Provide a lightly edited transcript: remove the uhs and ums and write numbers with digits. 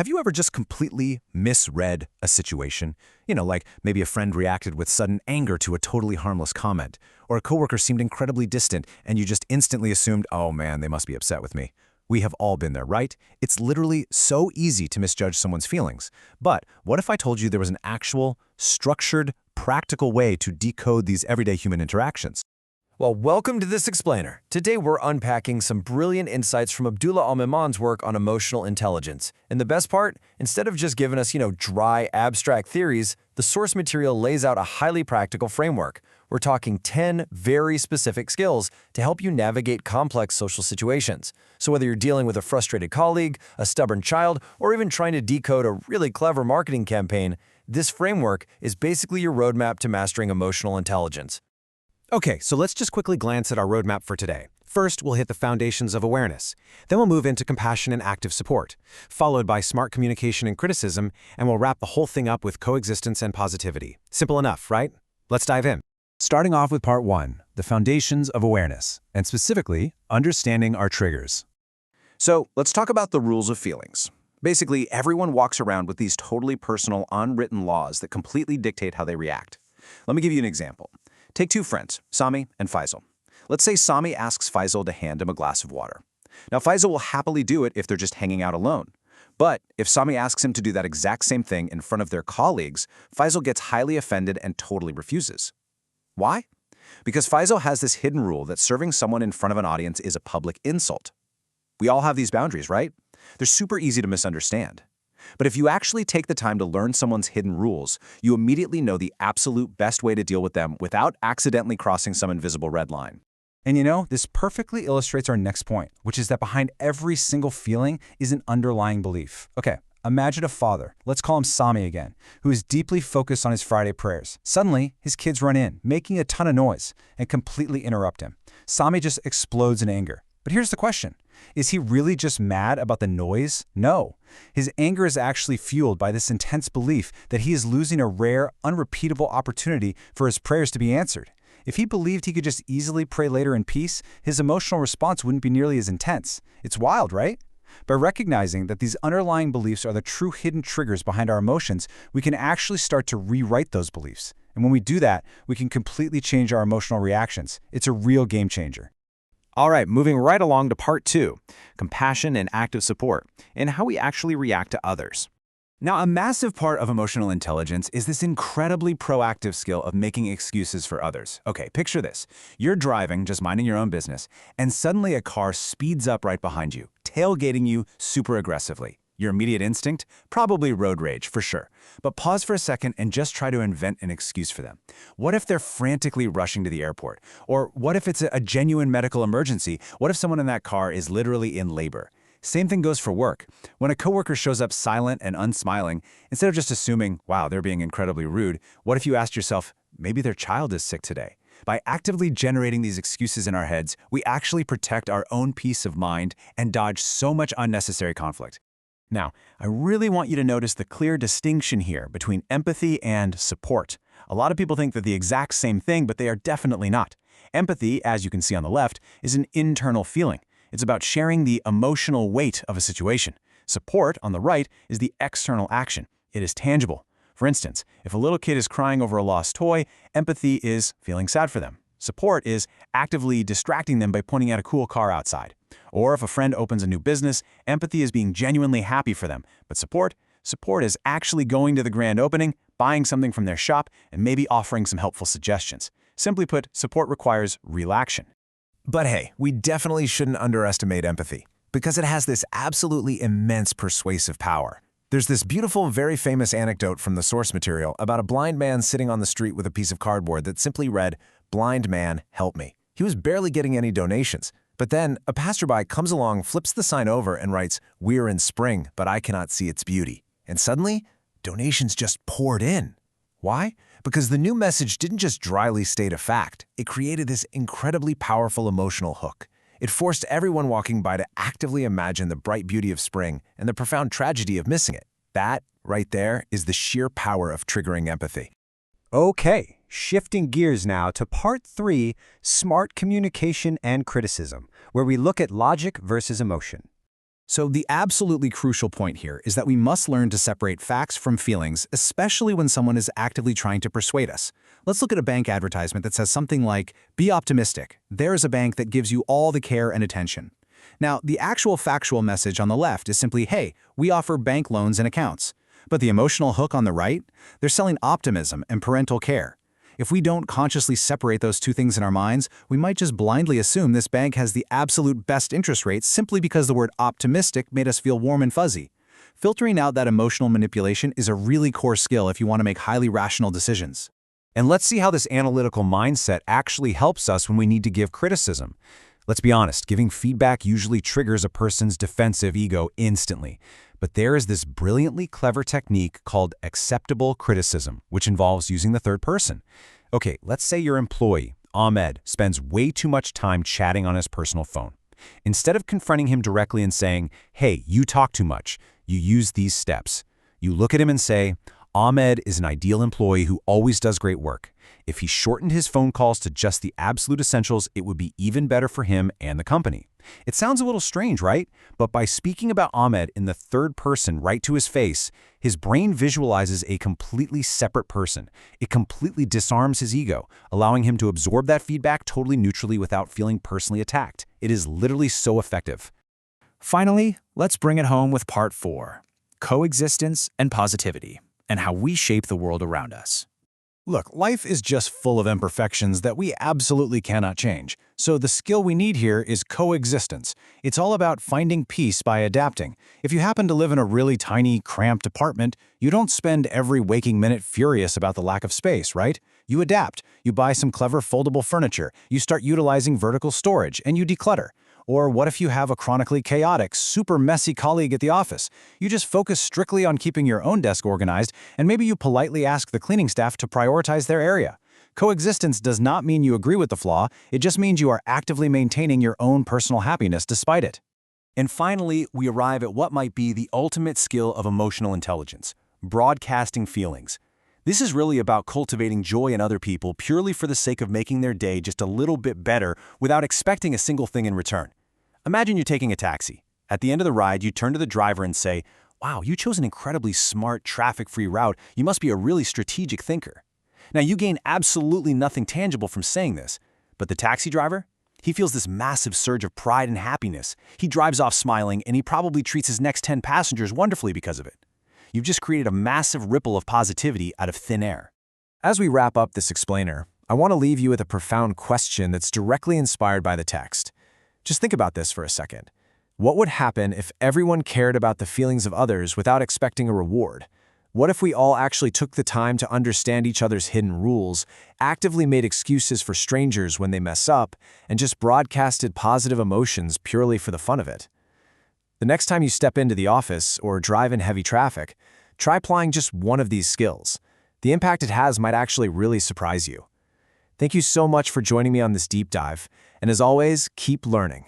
Have you ever just completely misread a situation? Like maybe a friend reacted with sudden anger to a totally harmless comment, or a coworker seemed incredibly distant and you just instantly assumed, oh man, they must be upset with me. We have all been there, right? It's literally so easy to misjudge someone's feelings. But what if I told you there was an actual, structured, practical way to decode these everyday human interactions? Well, welcome to This Explainer. Today we're unpacking some brilliant insights from Abdullah Al-Mamun's work on emotional intelligence. And the best part, instead of just giving us, dry, abstract theories, the source material lays out a highly practical framework. We're talking 10 very specific skills to help you navigate complex social situations. So whether you're dealing with a frustrated colleague, a stubborn child, or even trying to decode a really clever marketing campaign, this framework is basically your roadmap to mastering emotional intelligence. Okay, so let's just quickly glance at our roadmap for today. First, we'll hit the foundations of awareness. Then we'll move into compassion and active support, followed by smart communication and criticism, and we'll wrap the whole thing up with coexistence and positivity. Simple enough, right? Let's dive in. Starting off with part 1, the foundations of awareness, and specifically, understanding our triggers. So let's talk about the rules of feelings. Basically, everyone walks around with these totally personal, unwritten laws that completely dictate how they react. Let me give you an example. Take two friends, Sami and Faisal. Let's say Sami asks Faisal to hand him a glass of water. Now, Faisal will happily do it if they're just hanging out alone. But if Sami asks him to do that exact same thing in front of their colleagues, Faisal gets highly offended and totally refuses. Why? Because Faisal has this hidden rule that serving someone in front of an audience is a public insult. We all have these boundaries, right? They're super easy to misunderstand. But if you actually take the time to learn someone's hidden rules, you immediately know the absolute best way to deal with them without accidentally crossing some invisible red line. And this perfectly illustrates our next point, which is that behind every single feeling is an underlying belief. Okay, imagine a father, let's call him Sami again, who is deeply focused on his Friday prayers. Suddenly, his kids run in, making a ton of noise, and completely interrupt him. Sami just explodes in anger. But here's the question. Is he really just mad about the noise? No. His anger is actually fueled by this intense belief that he is losing a rare, unrepeatable opportunity for his prayers to be answered. If he believed he could just easily pray later in peace, his emotional response wouldn't be nearly as intense. It's wild, right? By recognizing that these underlying beliefs are the true hidden triggers behind our emotions, we can actually start to rewrite those beliefs. And when we do that, we can completely change our emotional reactions. It's a real game changer. All right, moving right along to part 2, compassion and active support, and how we actually react to others. Now, a massive part of emotional intelligence is this incredibly proactive skill of making excuses for others. Okay, picture this. You're driving, just minding your own business, and suddenly a car speeds up right behind you, tailgating you super aggressively. Your immediate instinct? Probably road rage, for sure. But pause for a second and just try to invent an excuse for them. What if they're frantically rushing to the airport? Or what if it's a genuine medical emergency? What if someone in that car is literally in labor? Same thing goes for work. When a coworker shows up silent and unsmiling, instead of just assuming, wow, they're being incredibly rude, what if you asked yourself, maybe their child is sick today? By actively generating these excuses in our heads, we actually protect our own peace of mind and dodge so much unnecessary conflict. Now, I really want you to notice the clear distinction here between empathy and support. A lot of people think they're the exact same thing, but they are definitely not. Empathy, as you can see on the left, is an internal feeling. It's about sharing the emotional weight of a situation. Support, on the right, is the external action. It is tangible. For instance, if a little kid is crying over a lost toy, empathy is feeling sad for them. Support is actively distracting them by pointing out a cool car outside. Or if a friend opens a new business, empathy is being genuinely happy for them. But support is actually going to the grand opening, buying something from their shop, and maybe offering some helpful suggestions. Simply put, support requires real action. But hey, we definitely shouldn't underestimate empathy, because it has this absolutely immense persuasive power. There's this beautiful, very famous anecdote from the source material about a blind man sitting on the street with a piece of cardboard that simply read, "Blind man, help me." He was barely getting any donations. But then a passerby comes along, flips the sign over, and writes, "We're in spring, but I cannot see its beauty." And suddenly, donations just poured in. Why? Because the new message didn't just dryly state a fact. It created this incredibly powerful emotional hook. It forced everyone walking by to actively imagine the bright beauty of spring and the profound tragedy of missing it. That, right there, is the sheer power of triggering empathy. Okay, shifting gears now to part 3, smart communication and criticism, where we look at logic versus emotion. So the absolutely crucial point here is that we must learn to separate facts from feelings, especially when someone is actively trying to persuade us. Let's look at a bank advertisement that says something like, "Be optimistic. There's a bank that gives you all the care and attention." Now, the actual factual message on the left is simply, "Hey, we offer bank loans and accounts." But the emotional hook on the right? They're selling optimism and parental care. If we don't consciously separate those two things in our minds, we might just blindly assume this bank has the absolute best interest rate simply because the word optimistic made us feel warm and fuzzy. Filtering out that emotional manipulation is a really core skill if you want to make highly rational decisions. And let's see how this analytical mindset actually helps us when we need to give criticism. Let's be honest, giving feedback usually triggers a person's defensive ego instantly. But there is this brilliantly clever technique called acceptable criticism, which involves using the third person. Okay, let's say your employee, Ahmed, spends way too much time chatting on his personal phone. Instead of confronting him directly and saying, "Hey, you talk too much," you use these steps. You look at him and say, "Ahmed is an ideal employee who always does great work. If he shortened his phone calls to just the absolute essentials, it would be even better for him and the company." It sounds a little strange, right? But by speaking about Ahmed in the third person right to his face, his brain visualizes a completely separate person. It completely disarms his ego, allowing him to absorb that feedback totally neutrally without feeling personally attacked. It is literally so effective. Finally, let's bring it home with part 4, coexistence and positivity, and how we shape the world around us. Look, life is just full of imperfections that we absolutely cannot change. So the skill we need here is coexistence. It's all about finding peace by adapting. If you happen to live in a really tiny, cramped apartment, you don't spend every waking minute furious about the lack of space, right? You adapt. You buy some clever foldable furniture. You start utilizing vertical storage, and you declutter. Or what if you have a chronically chaotic, super messy colleague at the office? You just focus strictly on keeping your own desk organized, and maybe you politely ask the cleaning staff to prioritize their area. Coexistence does not mean you agree with the flaw, it just means you are actively maintaining your own personal happiness despite it. And finally, we arrive at what might be the ultimate skill of emotional intelligence: broadcasting feelings. This is really about cultivating joy in other people purely for the sake of making their day just a little bit better without expecting a single thing in return. Imagine you're taking a taxi. At the end of the ride, you turn to the driver and say, "Wow, you chose an incredibly smart, traffic-free route. You must be a really strategic thinker." Now, you gain absolutely nothing tangible from saying this, but the taxi driver? He feels this massive surge of pride and happiness. He drives off smiling, and he probably treats his next 10 passengers wonderfully because of it. You've just created a massive ripple of positivity out of thin air. As we wrap up this explainer, I want to leave you with a profound question that's directly inspired by the text. Just think about this for a second. What would happen if everyone cared about the feelings of others without expecting a reward? What if we all actually took the time to understand each other's hidden rules, actively made excuses for strangers when they mess up, and just broadcasted positive emotions purely for the fun of it? The next time you step into the office or drive in heavy traffic, try applying just one of these skills. The impact it has might actually really surprise you. Thank you so much for joining me on this deep dive, and as always, keep learning.